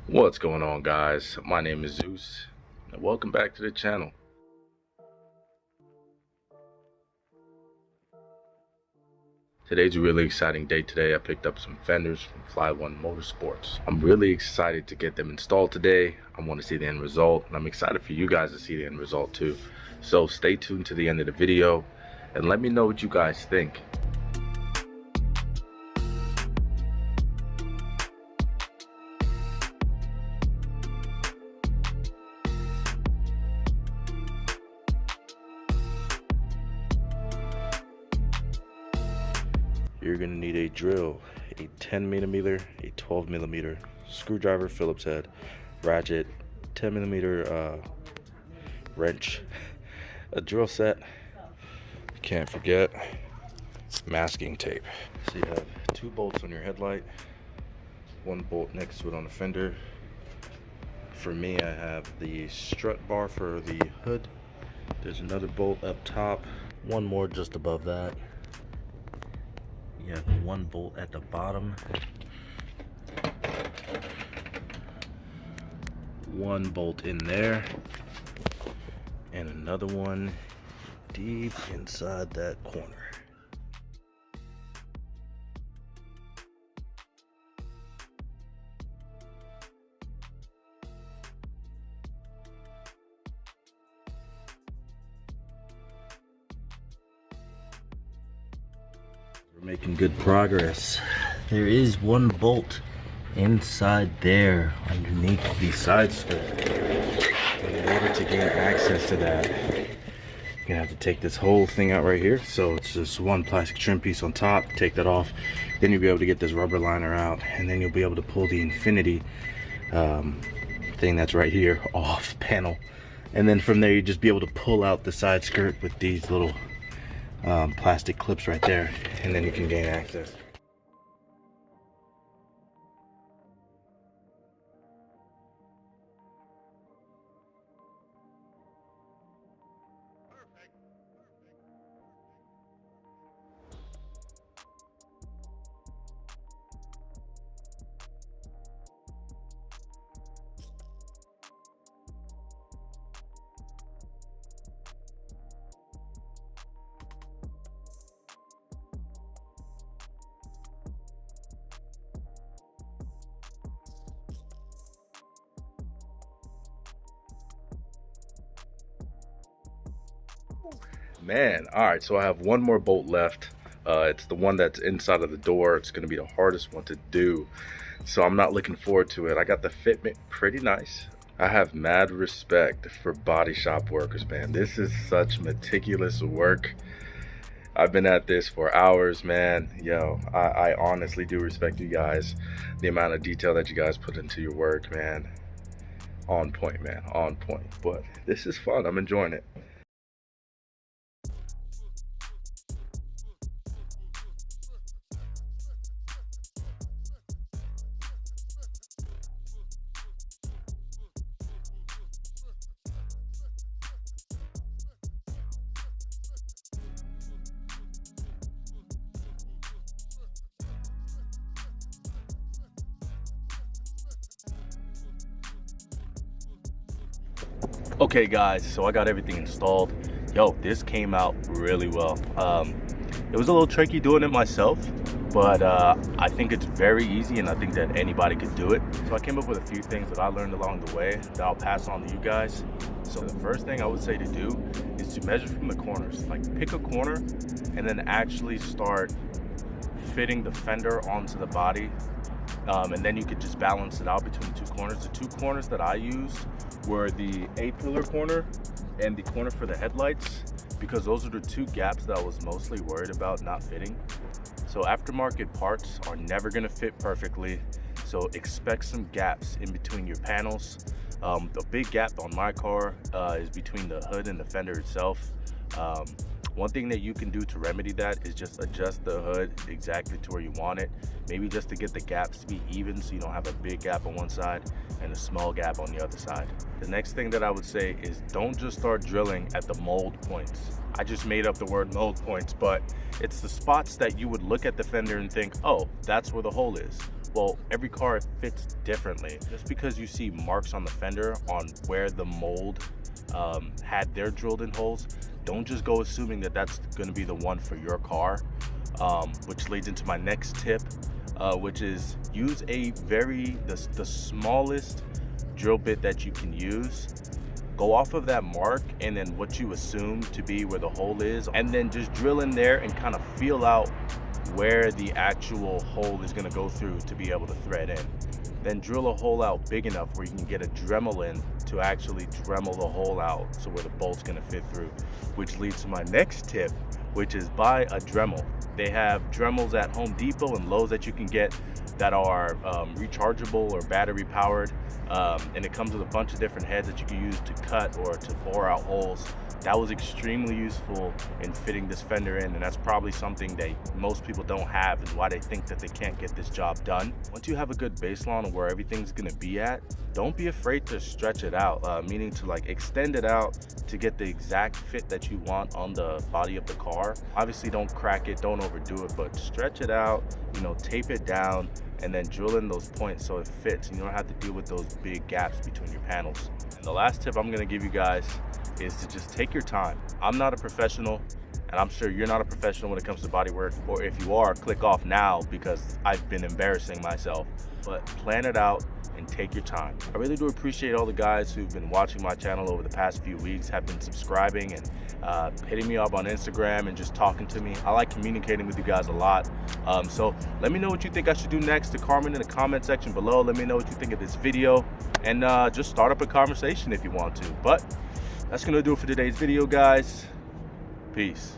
What's going on, guys? My name is Zeus and welcome back to the channel. Today's a really exciting day. Today I picked up some fenders from Fly One Motorsports. I'm really excited to get them installed today. I want to see the end result, and I'm excited for you guys to see the end result too. So stay tuned to the end of the video and let me know what you guys think. You're gonna need a drill, a 10mm, a 12mm, screwdriver, Phillips head, ratchet, 10mm wrench, a drill set. You can't forget masking tape. So you have 2 bolts on your headlight, 1 bolt next to it on the fender. For me, I have the strut bar for the hood. There's another bolt up top, 1 more just above that. You have 1 bolt at the bottom, 1 bolt in there, and another one deep inside that corner. We're making good progress. There is 1 bolt inside there underneath the side skirt. In order to gain access to that, you're gonna have to take this whole thing out right here. So it's just 1 plastic trim piece on top. Take that off, then you'll be able to get this rubber liner out, and then you'll be able to pull the infinity thing that's right here off panel, and then from there you just be able to pull out the side skirt with these little plastic clips right there, and then you can gain access. Man, all right, so I have 1 more bolt left. It's the one that's inside of the door. It's gonna be the hardest one to do, so I'm not looking forward to it. I got the fitment pretty nice. I have mad respect for body shop workers, man. This is such meticulous work. I've been at this for hours, man. Yo, I honestly do respect you guys. The amount of detail that you guys put into your work, man. On point, man, on point. But this is fun, I'm enjoying it. Okay guys, so I got everything installed. Yo, this came out really well. It was a little tricky doing it myself, but I think it's very easy, and I think that anybody could do it. So I came up with a few things that I learned along the way that I'll pass on to you guys. So the first thing I would say to do is to measure from the corners. Like, pick a corner and then actually start fitting the fender onto the body, and then you could just balance it out between 2 corners. The 2 corners that I used were the A-pillar corner and the corner for the headlights, because those are the 2 gaps that I was mostly worried about not fitting. So aftermarket parts are never going to fit perfectly, so expect some gaps in between your panels. The big gap on my car is between the hood and the fender itself. One thing that you can do to remedy that is just adjust the hood exactly to where you want it. Maybe just to get the gaps to be even, so you don't have a big gap on one side and a small gap on the other side. The next thing that I would say is don't just start drilling at the mold points. I just made up the word mold points, but it's the spots that you would look at the fender and think, oh, that's where the hole is. Well, every car fits differently. Just because you see marks on the fender on where the mold had their drilled in holes, don't just go assuming that that's going to be the one for your car, which leads into my next tip, which is use the smallest drill bit that you can use. Go off of that mark and then what you assume to be where the hole is, and then just drill in there and kind of feel out where the actual hole is going to go through to be able to thread in. Then drill a hole out big enough where you can get a Dremel in to actually Dremel the hole out so where the bolt's going to fit through, which leads to my next tip, which is buy a Dremel. They have Dremels at Home Depot and Lowe's that you can get that are rechargeable or battery powered, and it comes with a bunch of different heads that you can use to cut or to bore out holes. That was extremely useful in fitting this fender in, and that's probably something that most people don't have, and why they think that they can't get this job done. Once you have a good baseline of where everything's gonna be at, don't be afraid to stretch it out, meaning to like extend it out to get the exact fit that you want on the body of the car. Obviously don't crack it, don't overdo it, but stretch it out, you know, tape it down, and then drill in those points so it fits and you don't have to deal with those big gaps between your panels. And the last tip I'm gonna give you guys is to just take your time. I'm not a professional, and I'm sure you're not a professional when it comes to body work, or if you are, click off now because I've been embarrassing myself. But plan it out and take your time. I really do appreciate all the guys who've been watching my channel over the past few weeks, have been subscribing and hitting me up on Instagram and just talking to me. I like communicating with you guys a lot. So let me know what you think I should do next to Carmen in the comment section below. Let me know what you think of this video, and just start up a conversation if you want to. But that's gonna do it for today's video, guys. Peace.